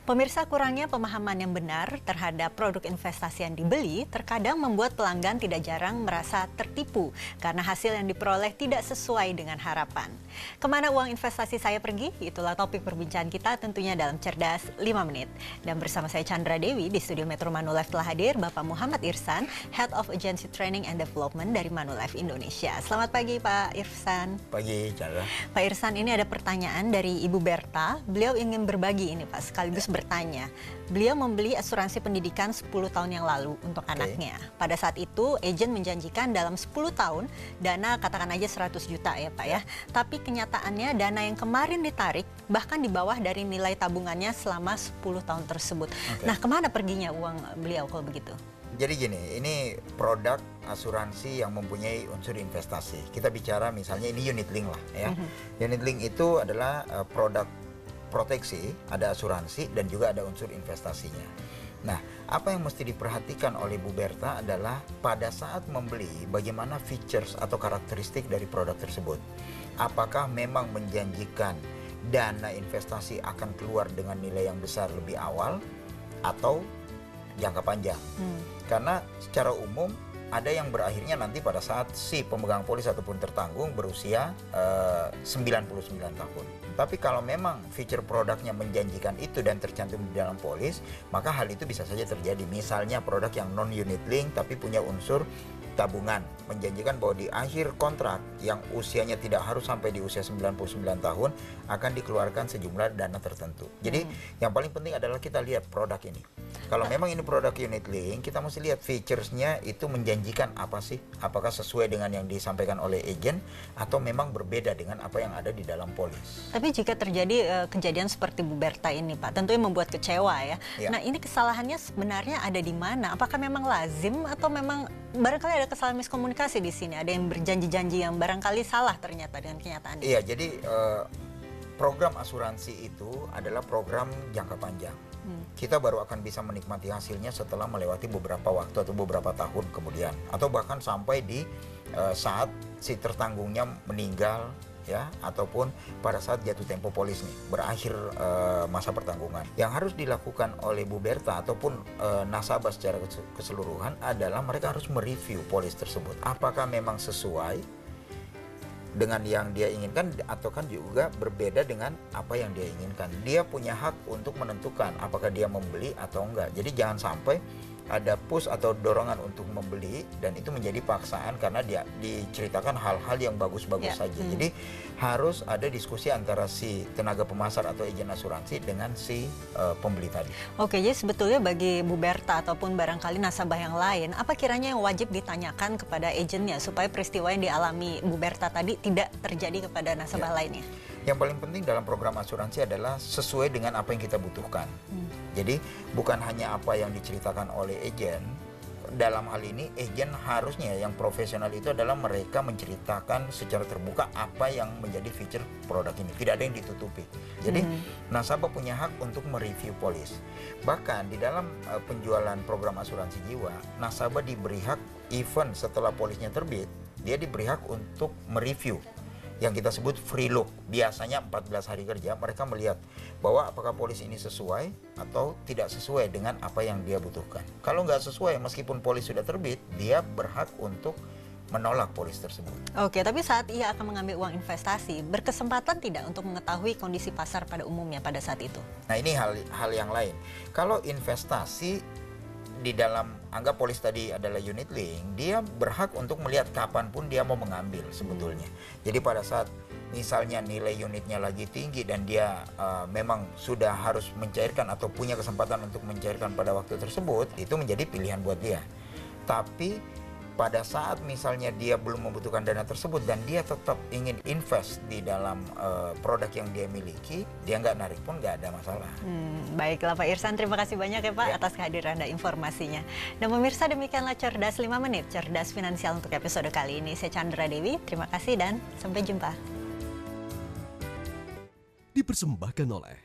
Pemirsa, kurangnya pemahaman yang benar terhadap produk investasi yang dibeli terkadang membuat pelanggan tidak jarang merasa tertipu karena hasil yang diperoleh tidak sesuai dengan harapan. Kemana uang investasi saya pergi? Itulah topik perbincangan kita tentunya dalam Cerdas 5 Menit. Dan bersama saya Chandra Dewi di studio Metro Manulife telah hadir Bapak Muhammad Irsan, Head of Agency Training and Development dari Manulife Indonesia. Selamat pagi Pak Irsan. Pagi Chandra. Pak Irsan, ini ada pertanyaan dari Ibu Berta. Beliau ingin berbagi ini Pak, sekaligus bertanya. Beliau membeli asuransi pendidikan 10 tahun yang lalu untuk anaknya. Pada saat itu, agen menjanjikan dalam 10 tahun dana katakan aja 100 juta ya Pak ya. Tapi kenyataannya dana yang kemarin ditarik bahkan di bawah dari nilai tabungannya selama 10 tahun tersebut. Nah, kemana perginya uang beliau kalau begitu? Jadi gini, ini produk asuransi yang mempunyai unsur investasi. Kita bicara misalnya ini unit link lah ya. Unit link itu adalah produk proteksi, ada asuransi dan juga ada unsur investasinya. Nah, apa yang mesti diperhatikan oleh Bu Berta adalah pada saat membeli bagaimana features atau karakteristik dari produk tersebut. Apakah memang menjanjikan dana investasi akan keluar dengan nilai yang besar lebih awal atau jangka panjang. Karena secara umum ada yang berakhirnya nanti pada saat si pemegang polis ataupun tertanggung berusia 99 tahun. Tapi kalau memang feature produknya menjanjikan itu dan tercantum di dalam polis, maka hal itu bisa saja terjadi. Misalnya produk yang non-unit link tapi punya unsur tabungan, menjanjikan bahwa di akhir kontrak yang usianya tidak harus sampai di usia 99 tahun akan dikeluarkan sejumlah dana tertentu. Jadi yang paling penting adalah kita lihat produk ini. Kalau memang ini produk unit link, kita mesti lihat features-nya itu menjanjikan apa sih? Apakah sesuai dengan yang disampaikan oleh agen atau memang berbeda dengan apa yang ada di dalam polis. Tapi jika terjadi kejadian seperti Bu Berta ini Pak, tentunya membuat kecewa ya. Nah, ini kesalahannya sebenarnya ada di mana? Apakah memang lazim atau memang barangkali ada kesalahan miskomunikasi di sini? Ada yang berjanji-janji yang barangkali salah ternyata dengan kenyataannya. Iya, jadi program asuransi itu adalah program jangka panjang. Kita baru akan bisa menikmati hasilnya setelah melewati beberapa waktu atau beberapa tahun kemudian. Atau bahkan sampai di saat si tertanggungnya meninggal ya, ataupun pada saat jatuh tempo polis nih, berakhir masa pertanggungan. Yang harus dilakukan oleh Bu Berta ataupun nasabah secara keseluruhan adalah mereka harus mereview polis tersebut. Apakah memang sesuai dengan yang dia inginkan atau kan juga berbeda dengan apa yang dia inginkan. Dia punya hak untuk menentukan apakah dia membeli atau enggak. Jadi jangan sampai ada push atau dorongan untuk membeli dan itu menjadi paksaan karena dia diceritakan hal-hal yang bagus-bagus saja. Jadi harus ada diskusi antara si tenaga pemasar atau agen asuransi dengan si pembeli tadi. Oke, jadi sebetulnya bagi Bu Berta ataupun barangkali nasabah yang lain, apa kiranya yang wajib ditanyakan kepada agennya supaya peristiwa yang dialami Bu Berta tadi tidak terjadi kepada nasabah lainnya? Yang paling penting dalam program asuransi adalah sesuai dengan apa yang kita butuhkan. Jadi bukan hanya apa yang diceritakan oleh agen. Dalam hal ini agen harusnya yang profesional itu adalah mereka menceritakan secara terbuka apa yang menjadi feature produk ini. Tidak ada yang ditutupi. Jadi nasabah punya hak untuk mereview polis. Bahkan di dalam penjualan program asuransi jiwa, nasabah diberi hak even setelah polisnya terbit, dia diberi hak untuk mereview yang kita sebut free look. Biasanya 14 hari kerja mereka melihat bahwa apakah polis ini sesuai atau tidak sesuai dengan apa yang dia butuhkan. Kalau nggak sesuai, meskipun polis sudah terbit, dia berhak untuk menolak polis tersebut. Oke, tapi saat ia akan mengambil uang investasi, berkesempatan tidak untuk mengetahui kondisi pasar pada umumnya pada saat itu? Nah, ini hal yang lain. Kalau investasi di dalam, anggap polis tadi adalah unit link, dia berhak untuk melihat kapanpun dia mau mengambil sebetulnya. Jadi pada saat misalnya nilai unitnya lagi tinggi dan dia memang sudah harus mencairkan atau punya kesempatan untuk mencairkan pada waktu tersebut, itu menjadi pilihan buat dia. Tapi pada saat misalnya dia belum membutuhkan dana tersebut dan dia tetap ingin invest di dalam produk yang dia miliki, dia nggak narik pun nggak ada masalah. Baiklah Pak Irsan, terima kasih banyak ya Pak atas kehadiran dan informasinya. Dan pemirsa, demikianlah Cerdas 5 Menit, Cerdas Finansial untuk episode kali ini. Saya Chandra Dewi, terima kasih dan sampai jumpa. Dipersembahkan oleh